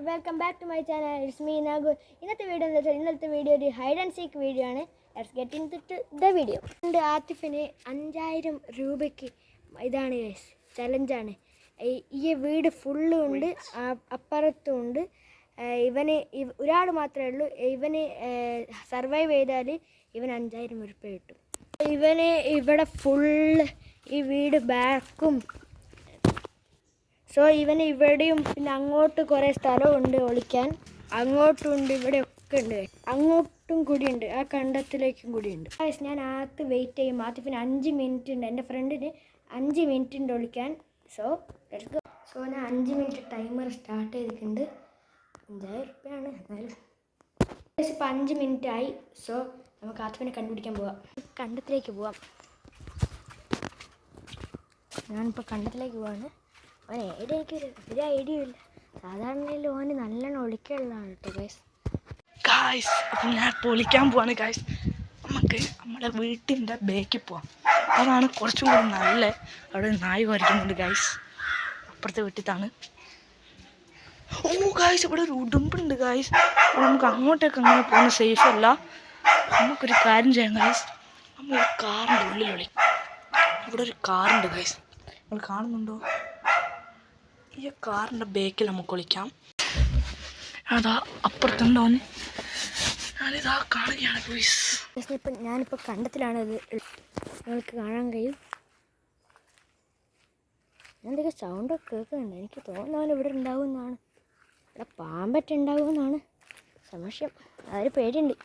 Welcome back to my channel. It's me Nagu. ഇന്നത്തെ video എന്താ വെച്ചാൽ ഇന്നത്തെ വീഡിയോ ഒരു ഹൈഡ് ആൻഡ് സീക്ക് വീഡിയോ ആണ്. Let's get into the video. എൻ്റെ ആത്തിഫിന് 5000 രൂപയ്ക്ക് ഇതാണ് ചലഞ്ചാണ്. ഈ വീട് ഫുള്ളും ഉണ്ട്, അപ്പുറത്തും ഉണ്ട്. ഇവന് ഒരാൾ മാത്രമേ ഉള്ളൂ. ഇവന് സർവൈവ് ചെയ്താൽ ഇവന് 5000 രൂപ കിട്ടും. ഇവന് ഇവിടെ ഫുള്ള് ഈ വീട് ബാക്കും. സോ ഇവന് ഇവിടെയും പിന്നെ അങ്ങോട്ട് കുറേ സ്ഥലമുണ്ട് ഒളിക്കാൻ. അങ്ങോട്ടും ഉണ്ട്, ഇവിടെയൊക്കെ ഉണ്ട്, അങ്ങോട്ടും കൂടിയുണ്ട്, ആ കണ്ടത്തിലേക്കും കൂടിയുണ്ട്. ഞാൻ ആത്ത് വെയിറ്റ് ചെയ്യും. ആത്തിപ്പിന് 5 മിനിറ്റ് ഉണ്ട്, എൻ്റെ ഫ്രണ്ടിന് 5 മിനിറ്റ് ഉണ്ട് ഒളിക്കാൻ. സോ ഞാൻ 5 മിനിറ്റ് ടൈമർ സ്റ്റാർട്ട് ചെയ്തിട്ടുണ്ട്. 5000 രൂപയാണ് എന്നാലും. ഇപ്പം 5 മിനിറ്റ് ആയി. സോ നമുക്ക് ആത്തിപ്പിനെ കണ്ടുപിടിക്കാൻ പോവാം. കണ്ടത്തിലേക്ക് പോവാം. ഞാനിപ്പോൾ കണ്ടത്തിലേക്ക് പോവാണ്. അവൻ ഏടെ എനിക്കൊരു ഐഡിയ ഇല്ല. സാധാരണ ഓന് നല്ലോണം ഒളിക്കാനുള്ളതാണ് കേട്ടോ ഗായ്സ്. അപ്പം ഞാൻ ഇപ്പോൾ ഒളിക്കാൻ പോവാണ് ഗായ്സ്. നമുക്ക് നമ്മുടെ വീട്ടിൻ്റെ ബേക്കിൽ പോവാം. അതാണ് കുറച്ചും കൂടി നല്ല. അവിടെ നായി വരയ്ക്കുന്നുണ്ട് ഗായ്സ്, അപ്പുറത്തെ വീട്ടിലാണ്. ഓ ഗായ്സ്, ഇവിടെ ഒരു ഉടുമ്പുണ്ട് ഗായ്സ്. നമുക്ക് അങ്ങോട്ടേക്ക് അങ്ങനെ പോകുന്ന സേഫ് അല്ല. നമുക്കൊരു കാര്യം ചെയ്യാം ഗായ്സ്. നമ്മൾ ഒരു കാറിൻ്റെ ഉള്ളിൽ ഒളി. ഇവിടെ ഒരു കാറുണ്ട് ഗായ്സ്, നിങ്ങൾ കാണുന്നുണ്ടോ? ഈ കാറിൻ്റെ ബേക്കിൽ നമുക്ക് ഒളിക്കാം. അതാ അപ്പുറത്തുണ്ടോന്ന് ഞാനിതാ കാണുകയാണ് ഗായ്സ്. ഞാനിപ്പോൾ കണ്ടത്തിലാണ്. ഇത് നിങ്ങൾക്ക് കാണാൻ കഴിയും. എന്തൊക്കെ സൗണ്ടൊക്കെ കേൾക്കുന്നുണ്ട്. എനിക്ക് തോന്നുന്നവൻ ഇവിടെ ഉണ്ടാവുമെന്നാണ്. ഇവിടെ പാമ്പറ്റ് ഉണ്ടാവുമെന്നാണ് സംശയം. അതൊരു പേടിയുണ്ട്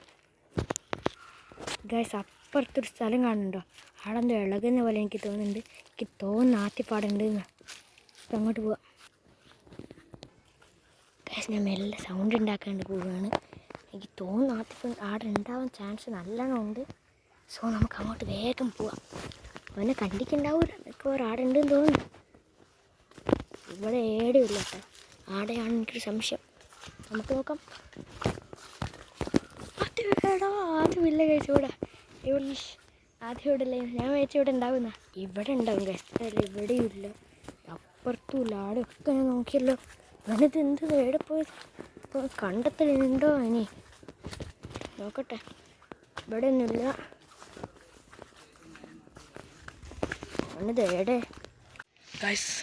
ഗായ്സ്. അപ്പുറത്തൊരു സ്ഥലം കാണുന്നുണ്ടോ? അവിടെ എന്തോ ഇളകുന്ന പോലെ എനിക്ക് തോന്നുന്നുണ്ട്. എനിക്ക് തോന്നുന്നു ആത്തിപ്പാടുണ്ട് എന്ന്. അപ്പം അങ്ങോട്ട് പോവാം ഗായ്സ്. ഞാൻ മെല്ലെ സൗണ്ട് ഉണ്ടാക്കാണ്ട് പോവുകയാണ്. എനിക്ക് തോന്നുന്നു ആത്തിപ്പ് ആടെ ഉണ്ടാവാൻ ചാൻസ് നല്ലോണം ഉണ്ട്. സോ നമുക്ക് അങ്ങോട്ട് വേഗം പോവാം. അവനെ കണ്ടിട്ടുണ്ടാവില്ല, മിക്കവാറും ആടെ ഉണ്ടെന്ന് തോന്നുന്നു. ഇവിടെ ഏടെയില്ല കേട്ടോ, ആടെയാണ് എനിക്കൊരു സംശയം. നമുക്ക് നോക്കാം. ആദ്യമില്ല കഴിച്ചു ഇവിടെ. ആദ്യം ഇവിടെ ഇല്ലേ? ഞാൻ വെച്ചാൽ ഇവിടെ ഉണ്ടാവുന്ന ഇവിടെ ഉണ്ടാവും കഴിച്ചല്ല. ഇവിടെയും ഇല്ല, അപ്പുറത്തും ഇല്ല, ആടെയൊക്കെ ഞാൻ നോക്കിയല്ലോ. അവനത് എന്ത് എവിടെ പോയത്? ഇപ്പോൾ കണ്ടെത്തലുണ്ടോ? ഇനി നോക്കട്ടെ. ഇവിടെ ഒന്നുമില്ല. അവനത് എവിടെ ഗായ്സ്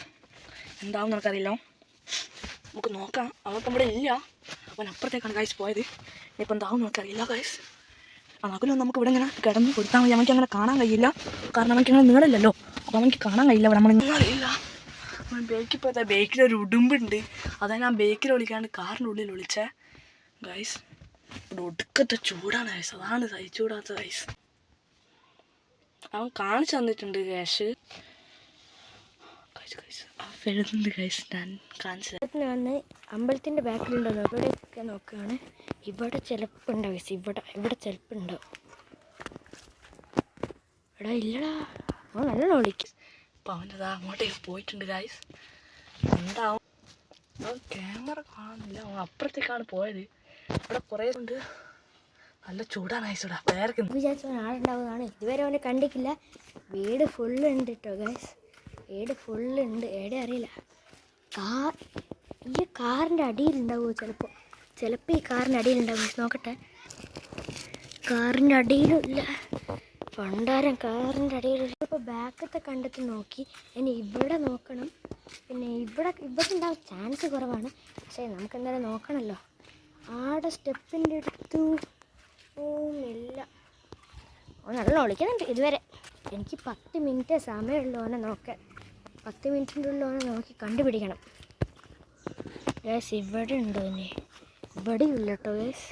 എന്താവും നമുക്കറിയില്ല. നമുക്ക് നോക്കാം. അവർക്ക് ഇവിടെ ഇല്ല, അവൻ അപ്പുറത്തേക്കാണ് ഗായ്സ് പോയത്. ഇനിയിപ്പോൾ എന്താവും നമുക്കറിയില്ല ഗായ്സ്. അതിലും നമുക്ക് ഇവിടെ ഇങ്ങനെ കിടന്ന് കൊടുത്താൽ മതി. അവർക്ക് അങ്ങനെ കാണാൻ കഴിയില്ല, കാരണം അവർക്ക് അങ്ങനെ നീളമില്ലല്ലോ. അപ്പോൾ അവർക്ക് കാണാൻ കഴിയില്ല. അവിടെ നമ്മൾ അറിയില്ല. അവൻ ബേക്കിൽ പോയതാ. ബേക്കിലൊരു ഉടുമ്പുണ്ട്. അതാണ് ഞാൻ ബേക്കിൽ ഒളിക്കാണ്ട് കാറിൻ്റെ ഉള്ളിൽ ഒളിച്ചേ ഗായ്സ്. ഇവിടെ ഒടുക്കത്തെ ചൂടാണ് ഗായ്സ്, അതാണ് സഹിച്ചൂടാത്ത ഗായ്സ്. അവൻ കാണിച്ചു തന്നിട്ടുണ്ട് ക്യാഷ് വരുന്നുണ്ട് ഗൈസ്. ഞാൻ കാണിച്ചു വന്ന് അമ്പലത്തിൻ്റെ ബാക്കിലുണ്ടോ ഇവിടെയൊക്കെ നോക്കുകയാണ്. ഇവിടെ ചിലപ്പോൾ ഉണ്ടാവും ഗൈസ്. ഇവിടെ ചിലപ്പോൾ ഉണ്ടാവും. ഇവിടെ ഇല്ലടാ, അവൻ നല്ല ഒളിക്കും. അപ്പോൾ അവനതാ അങ്ങോട്ടേക്ക് പോയിട്ടുണ്ട് ഗൈസ്. എന്താവും അവൻ ക്യാമറ കാണുന്നില്ല. അവൻ അപ്പുറത്തേക്കാണ് പോയത്. ഇവിടെ കുറേ ഉണ്ട്, നല്ല ചൂടാണ് ഗൈസ്. ഇവിടെ പേർക്ക് വിചാരിച്ചവൻ ആളുണ്ടാവുന്നതാണ്. ഇതുവരെ അവനെ കണ്ടിട്ടില്ല. വീട് ഫുള്ള് ഉണ്ട് കേട്ടോ ഗൈസ്, വീട് ഫുള്ളുണ്ട്. എവിടെ അറിയില്ല. ഈ കാറിൻ്റെ അടിയിലുണ്ടാവുമോ? ചിലപ്പോൾ ഈ കാറിൻ്റെ അടിയിലുണ്ടാവും. നോക്കട്ടെ. കാറിൻ്റെ അടിയിലും ഇല്ല. പണ്ടാരം കാറിൻ്റെ അടിയിലില്ല. ഇപ്പോൾ ബാക്കത്തെ കണ്ടെത്തി നോക്കി. ഇനി ഇവിടെ നോക്കണം. പിന്നെ ഇവിടെ ഉണ്ടാവാൻ ചാൻസ് കുറവാണ്. പക്ഷേ നമുക്ക് എന്തായാലും നോക്കണമല്ലോ. ആടെ സ്റ്റെപ്പിൻ്റെ അടുത്തു ഇല്ല. ഓൻ നല്ല ഒളിക്കുന്നുണ്ട്. ഇതുവരെ എനിക്ക് 10 മിനിറ്റ് സമയമുള്ളൂ ഓനെ നോക്കാൻ. 10 മിനിറ്റിൻ്റെ ഉള്ളിൽ ഓനെ നോക്കി കണ്ടുപിടിക്കണം ഗൈസ്. ഇവിടെ ഉണ്ടോ? ഇനി ഇവിടെയും ഇല്ല കേട്ടോ ഗൈസ്.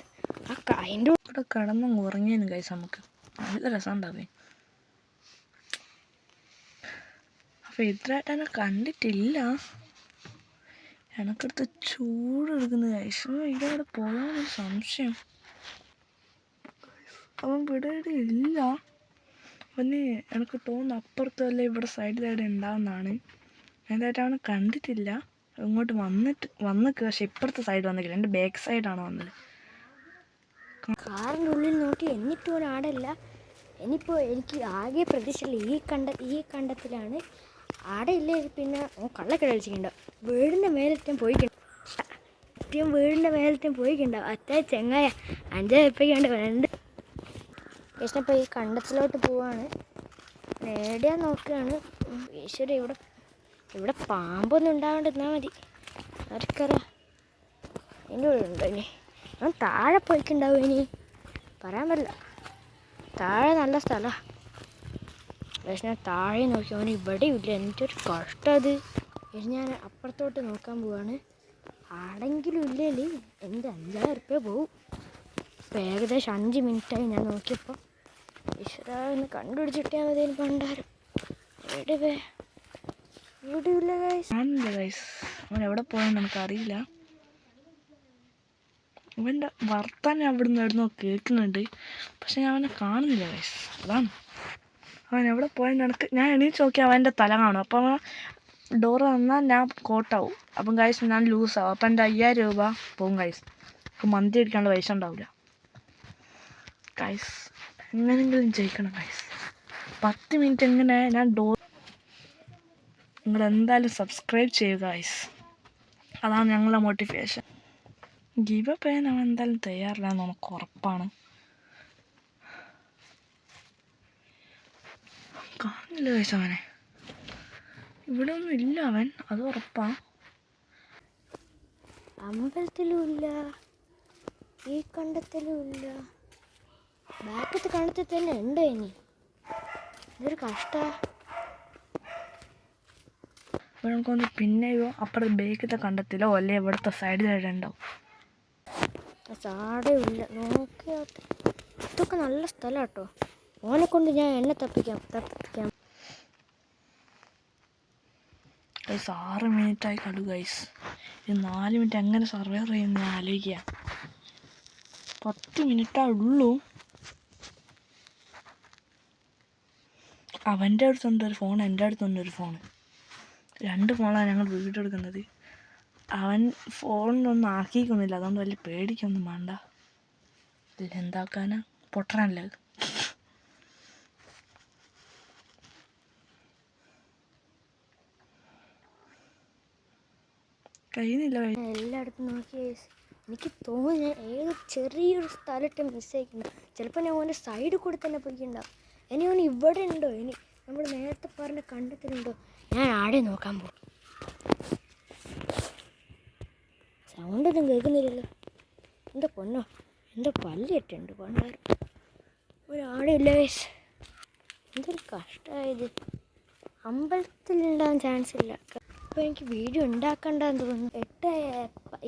അതിൻ്റെ ഇവിടെ കിടന്ന് ഉറങ്ങിയെന്ന് ഗൈസ്. നമുക്ക് നല്ല രസം ഉണ്ടാവേ. അപ്പോൾ ഇത്രയായിട്ട് എന്നെ കണ്ടിട്ടില്ല. എനക്കടുത്ത് ചൂടെടുക്കുന്ന ഗൈസ്. ഇതവിടെ പോകാനൊരു സംശയം. അവൻ ഇവിടെ ഇല്ല. അവന് എനിക്ക് തോന്നുന്നു അപ്പുറത്തല്ലേ ഇവിടെ സൈഡിലായിട്ട് ഉണ്ടാവുന്നതാണ്. എന്തായിട്ട് അവനെ കണ്ടിട്ടില്ല. ഇങ്ങോട്ട് വന്നിട്ട് പക്ഷെ ഇപ്പുറത്തെ സൈഡ് വന്നിട്ടില്ല, എൻ്റെ ബാക്ക് സൈഡാണ് വന്നത്. കാറിൻ്റെ ഉള്ളിൽ നോക്കി എന്നിട്ടും ഒരു ആടല്ല. ഇനിയിപ്പോൾ എനിക്ക് ആകെ പ്രതീക്ഷയില്ല ഈ കണ്ടത്തിലാണ്. ആടെ ഇല്ലേ പിന്നെ കള്ളക്കട കളിച്ചിട്ടുണ്ടോ? വീടിൻ്റെ മേലെത്താൻ പോയിട്ടുണ്ട്. കൃത്യം വീടിൻ്റെ മേലത്തെ പോയിക്കുണ്ടാവും. അത്ര ചെങ്ങായ 5 ഉറുപ്പികണ്ട് വേണ്ട. കൃഷ്ണപ്പോൾ ഈ കണ്ടത്തിലോട്ട് പോവാണ്. നേടിയാൻ നോക്കുകയാണ്. ഈശ്വര, ഇവിടെ പാമ്പൊന്നും ഉണ്ടാവേണ്ടിരുന്നാൽ മതി. ആർക്കറിയാം എൻ്റെ ഉള്ളിൽ ഉണ്ടോ ഇനി. ഞാൻ താഴെ പോയിക്കുണ്ടാവും. ഇനി പറയാൻ പറ്റില്ല. താഴെ നല്ല സ്ഥലമാണ്. പക്ഷെ ഞാൻ താഴെ നോക്കി അവന് ഇവിടെയും ഇല്ല. എനിക്കൊരു കഷ്ടം അത്. ഞാൻ അപ്പുറത്തോട്ട് നോക്കാൻ പോവാണ്. ആടെങ്കിലും ഇല്ലേ എൻ്റെ 5,000 ഉറുപ്പിക പോവും. ഇപ്പം ഏകദേശം 5 മിനിറ്റായി ഞാൻ നോക്കിയപ്പോൾ. ഈശ്വര, ഒന്ന് കണ്ടുപിടിച്ചിട്ടാൽ മതി. പണ്ടാരം ഇവിടെയില്ല ഗൈസ്. അവൻ എവിടെ പോയെന്ന് നമുക്കറിയില്ല. അവൻ്റെ വർത്താനം അവിടുന്ന് എവിടുന്നോ കേൾക്കുന്നുണ്ട്. പക്ഷെ ഞാൻ അവനെ കാണുന്നില്ല ഗൈസ്. അതാണ് അവൻ എവിടെ പോയെന്ന് എനിക്ക്. ഞാൻ എണീച്ച് നോക്കി അവൻ്റെ തല കാണും. അപ്പം അവൻ ഡോറ് തന്നാൽ ഞാൻ കോട്ടാവും. അപ്പം ഗൈസ് ഞാൻ ലൂസാവും. അപ്പം എൻ്റെ 5,000 രൂപ പോകും ഗൈസ്. അപ്പം മന്തി അടിക്കാനുള്ള പൈസ ഉണ്ടാവില്ല ഗൈസ്. എങ്ങനെയെങ്കിലും ജയിക്കണം ഗൈസ്. 10 മിനിറ്റ് എങ്ങനെ ഞാൻ നിങ്ങൾ എന്തായാലും സബ്സ്ക്രൈബ് ചെയ്യുക ഗൈസ്. അതാണ് ഞങ്ങളുടെ മോട്ടിവേഷൻ. ഗിവ് അപ്പ് ചെയ്യാൻ അവൻ എന്തായാലും തയ്യാറില്ല എന്ന് നമുക്ക് ഉറപ്പാണ്. കാണില്ല ഗൈസ് അവനെ. ഇവിടെ ഒന്നും ഇല്ല അവൻ, അത് ഉറപ്പാണ്. അമ്പലത്തിലും ഇല്ല, ഈ കണ്ടത്തിലും ഇല്ല. ബാക്കത്തെ കണ്ടത്തിൽ തന്നെ ഉണ്ടോ ഇനി? ഇതൊരു കഷ്ട. ഇവിടെ നമുക്കൊന്ന് പിന്നെയോ അപ്പുറത്ത് ബേക്കത്തെ കണ്ടത്തിലോ അല്ലെ ഇവിടുത്തെ സൈഡിലുണ്ടാവും. ചാടയില്ല. നോക്കിയാട്ടെ, ഇതൊക്കെ നല്ല സ്ഥലം കേട്ടോ. ഓനെ കൊണ്ട് ഞാൻ എന്നെ തപ്പിക്കാം. 6 മിനിറ്റായി കളു ഗൈസ്. ഇത് 4 മിനിറ്റ് എങ്ങനെ സർവൈവ് ചെയ്യുന്ന ആലോചിക്കുക. 10 മിനിറ്റേ ഉള്ളൂ. അവൻ്റെ അടുത്തുണ്ടൊരു ഫോൺ, എൻ്റെ അടുത്തുണ്ടൊരു ഫോൺ. 2 ഫോണാണ് ഞങ്ങൾ വീഡിയോ എടുക്കുന്നത്. അവൻ ഫോണിനൊന്നും ആക്കിക്കൊന്നുമില്ല. അതുകൊണ്ട് വലിയ പേടിക്കൊന്നും വേണ്ട. ഇതിലെന്താക്കാനാ, പൊട്ടനല്ലേ. കഴിയുന്നില്ല. എല്ലായിടത്തും നോക്കി എനിക്ക് തോന്നി ഞാൻ ഏതോ ചെറിയൊരു സ്ഥലത്ത് മിസ്സായിക്കുന്നു. ചിലപ്പോൾ ഞാൻ ഓൻ്റെ സൈഡിൽ കൂടെ തന്നെ പോയിക്കുണ്ടാവും. ഇനി ഓൻ ഇവിടെ ഉണ്ടോ, ഇനി നമ്മൾ നേരത്തെ പറഞ്ഞ കണ്ടത്തിലുണ്ടോ, ഞാൻ ആടെ നോക്കാൻ പോകും. സൗണ്ടൊന്നും കേൾക്കുന്നില്ലല്ലോ. എന്താ പൊന്നോ, എന്താ പല്ലിട്ടുണ്ട് പണ്ടാരം. ഒരാടെ ഇല്ല വേസ്. എന്തൊരു കഷ്ടമായത്. അമ്പലത്തിലുണ്ടാകാൻ ചാൻസ് ഇല്ല. അപ്പോൾ എനിക്ക് വീഡിയോ ഉണ്ടാക്കണ്ടെന്ന് തോന്നുന്നു.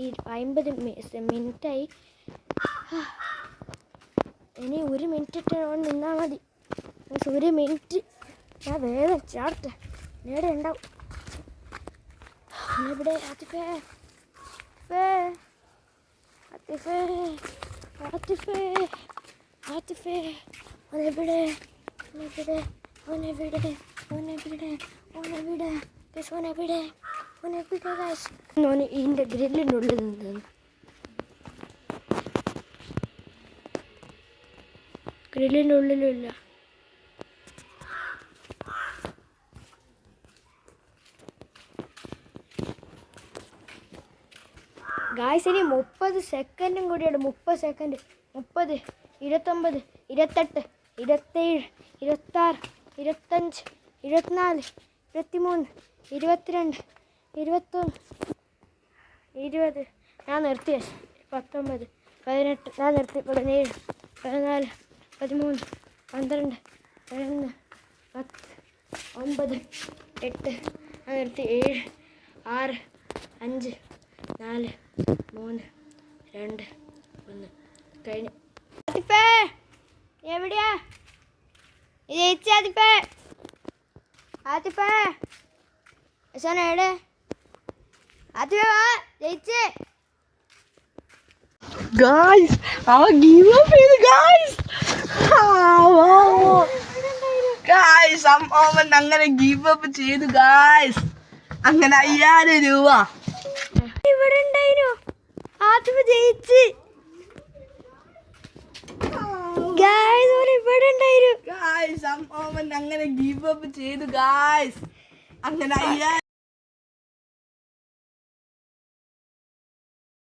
8:50 മിനിറ്റായി. ഇനി 1 മിനിറ്റ് നിന്നാൽ മതി. 1 മിനിറ്റ് ഞാൻ വേഗം ചാടട്ടെ. നേടെ ഉണ്ടാവും. ഇവിടെ ആത്തിഫേ ഓനെവിടെ ഇതിൻ്റെ ഗ്രില്ലിൻ്റെ ഉള്ളിൽ നിന്ന്. ഗ്രില്ലിൻ്റെ ഉള്ളിലില്ല. ഗായ്സ്, ഇനി 30 സെക്കൻഡും കൂടിയുണ്ട്. 30 സെക്കൻഡ്. 30, 29, 28, 27, 26, 25, 24, 23, 22, 21, 20. ഞാൻ നിർത്തി. 19, 18. ഞാൻ നിർത്തി. 17, 14, 13, 12, 11, 10, 9, 8. ഞാൻ നിർത്തി. 7, 6, 5, 4, 3, 2, 1. കഴിഞ്ഞു. ആതിഫേ, എവിടെയാ ജയിച്ച? ആതിഫേ എവിടെ? ആതിഫേ വാ, ജയിച്ചേ. ഗായ്സ്, അവൻ ഗീവ് അപ്പ് ചെയ്തു ഗായ്സ്. ഗായ്സ്, അവൻ അങ്ങനെ ഗീവ് അപ്പ് ചെയ്തു ഗായ്സ്. അങ്ങനെ 5,000 രൂപ ഇവിടെ ഉണ്ടായിരുന്നു. ആതിഫ ജയിച്ച്. ഗായ്സ്, ഇവിടെ ഉണ്ടായിരുന്നു. ഗായ്സ്, അവൻ അങ്ങനെ ഗീവ് അപ്പ് ചെയ്തു ഗായ്സ്. അങ്ങനെ 5,000